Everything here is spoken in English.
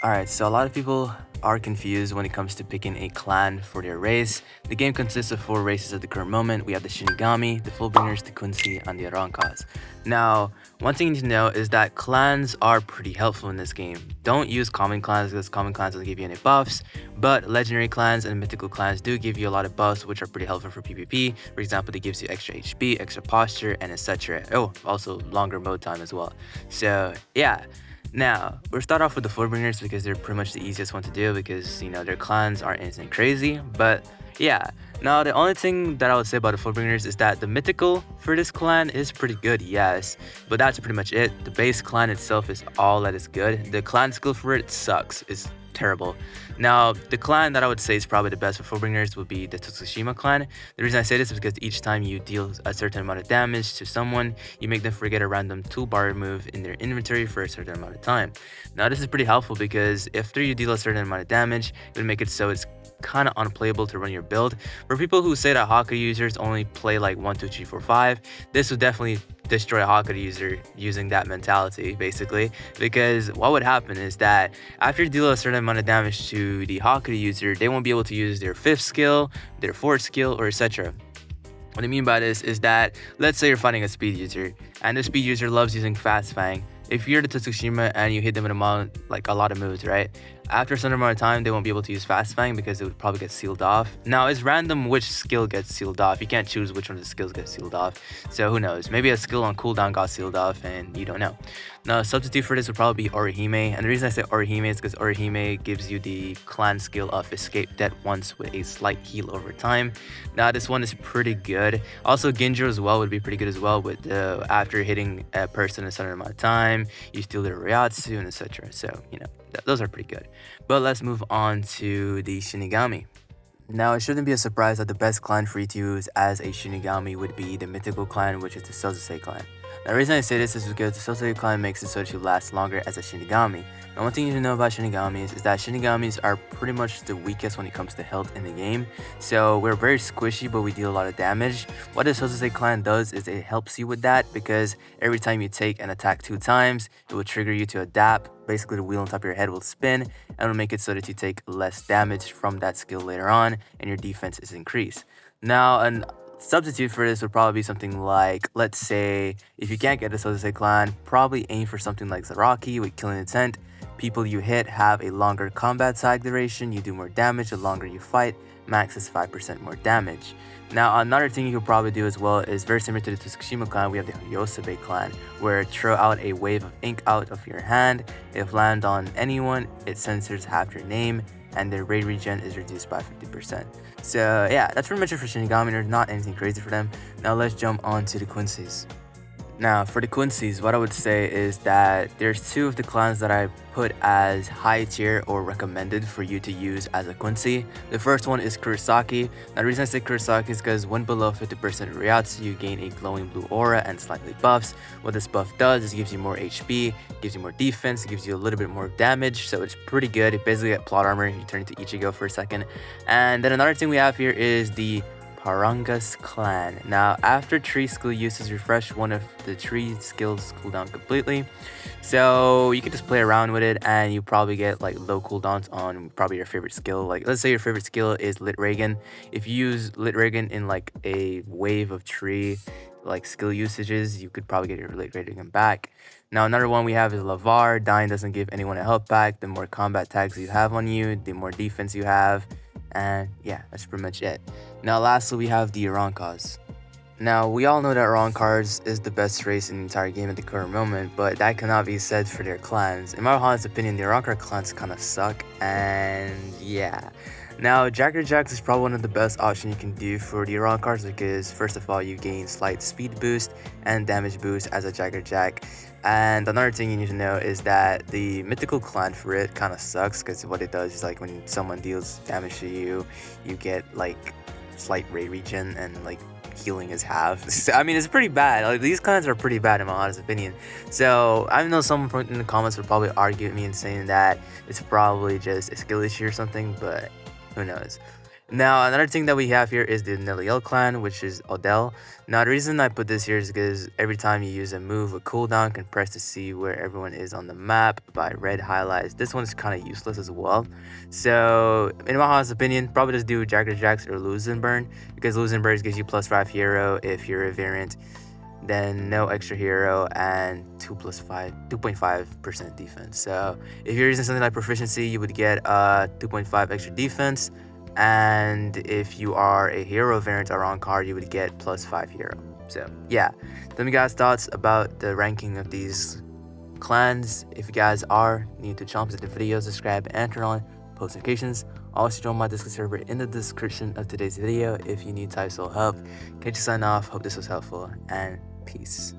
Alright, so a lot of people are confused when it comes to picking a clan for their race. The game consists of 4 races at the current moment. We have the Shinigami, the Fullbringers, the Quincy, and the Arankas. Now, one thing you need to know is that clans are pretty helpful in this game. Don't use common clans because common clans don't give you any buffs, but legendary clans and mythical clans do give you a lot of buffs which are pretty helpful for PvP. For example, they gives you extra HP, extra posture, and etc. Oh, also longer mode time as well. So, yeah. Now, we'll start off with the Floorbringers because they're pretty much the easiest one to do because, their clans aren't anything crazy. But yeah, now the only thing that I would say about the Floorbringers is that the mythical for this clan is pretty good, yes. But that's pretty much it. The base clan itself is all that is good. The clan skill for it sucks. It's terrible. Now, the clan that I would say is probably the best for Fullbringers would be the Tsushima clan. The reason I say this is because each time you deal a certain amount of damage to someone, you make them forget a random toolbar move in their inventory for a certain amount of time. Now, this is pretty helpful because after you deal a certain amount of damage, it would make it so it's kind of unplayable to run your build. For people who say that Haka users only play like 1, 2, 3, 4, 5, this would definitely destroy a Haka user using that mentality, basically, because what would happen is that after you deal a certain amount of damage to the Haka user, they won't be able to use their 5th skill, their 4th skill, or etc. What I mean by this is that, let's say you're fighting a speed user, and the speed user loves using Fast Fang. If you're the Tsushima and you hit them with a lot of moves, right? After a certain amount of time, they won't be able to use Fast Fang because it would probably get sealed off. Now, it's random which skill gets sealed off. You can't choose which one of the skills gets sealed off. So who knows? Maybe a skill on cooldown got sealed off and you don't know. Now, a substitute for this would probably be Orihime. And the reason I say Orihime is because Orihime gives you the clan skill of Escape Death once with a slight heal over time. Now, this one is pretty good. Also, Ginjo as well would be pretty good as well with after hitting a person a certain amount of time, you steal their Ryatsu and etc. So, those are pretty good. But let's move on to the Shinigami. Now, it shouldn't be a surprise that the best clan for you to use as a Shinigami would be the mythical clan, which is the Sosei clan. Now, the reason I say this is because the Sosei clan makes it so that you last longer as a Shinigami. Now, one thing you need to know about Shinigamis is that Shinigamis are pretty much the weakest when it comes to health in the game. So, we're very squishy, but we deal a lot of damage. What the Sosei clan does is it helps you with that because every time you take an attack 2 times, it will trigger you to adapt. Basically, the wheel on top of your head will spin and will make it so that you take less damage from that skill later on and your defense is increased. Now, an substitute for this would probably be something like, let's say, if you can't get a Sosei clan, probably aim for something like Zaraki with Killing Intent. People you hit have a longer combat tag duration, you do more damage the longer you fight, max is 5% more damage. Now, another thing you could probably do as well is very similar to the Tsushima clan, we have the Yosobe clan, where throw out a wave of ink out of your hand. If land on anyone, it censors half your name, and their raid regen is reduced by 50%. So yeah, that's pretty much it for Shinigami. There's not anything crazy for them. Now let's jump on to the Quincy's. Now, for the Quincy's, what I would say is that there's 2 of the clans that I put as high tier or recommended for you to use as a Quincy. The first one is Kurosaki. Now, the reason I say Kurosaki is because when below 50% Ryatsu, you gain a glowing blue aura and slightly buffs. What this buff does is it gives you more HP, gives you more defense, it gives you a little bit more damage, so it's pretty good. It basically get plot armor, you turn into Ichigo for a second. And then another thing we have here is the Parangas clan. Now, after tree skill uses refresh, one of the tree skills cooldown completely. So you can just play around with it and you probably get like low cooldowns on probably your favorite skill. Like, let's say your favorite skill is Lit Reagan. If you use Lit Reagan in like a wave of tree like skill usages, you could probably get your Lit Reagan back. Now, another one we have is Lavar. Dying doesn't give anyone a health pack. The more combat tags you have on you, the more defense you have. And yeah, that's pretty much it. Now, lastly, we have the Arankas. Now, we all know that Arankars is the best race in the entire game at the current moment, but that cannot be said for their clans. In my honest opinion, the Arankar clans kind of suck, and yeah. Now, Jagger Jacks is probably one of the best options you can do for the Arankars because, first of all, you gain slight speed boost and damage boost as a Jagger Jack. And another thing you need to know is that the mythical clan for it kind of sucks because what it does is like when someone deals damage to you, you get like slight raid regen and like healing is half. I mean, it's pretty bad. Like, these clans are pretty bad in my honest opinion. So I know someone in the comments would probably argue with me and saying that it's probably just a skill issue or something, but who knows. Now, another thing that we have here is the Niliel clan, which is Odell. Now, the reason I put this here is because every time you use a move, a cooldown can press to see where everyone is on the map by red highlights. This one's kind of useless as well. So, in my honest opinion, probably just do Jagged Jacks or Lose and Burn, because Lose and Burn gives you +5 hero if you're a variant, then no extra hero, and 2.5% defense. So if you're using something like proficiency, you would get 2.5 extra defense, and if you are a hero variant or on card, you would get +5 hero. So yeah, let me guys thoughts about the ranking of these clans. If you guys are new to channel, the video, subscribe and turn on post notifications. Also join my Discord server in the description of today's video if you need Soul help. Catch you sign off. Hope this was helpful, and peace.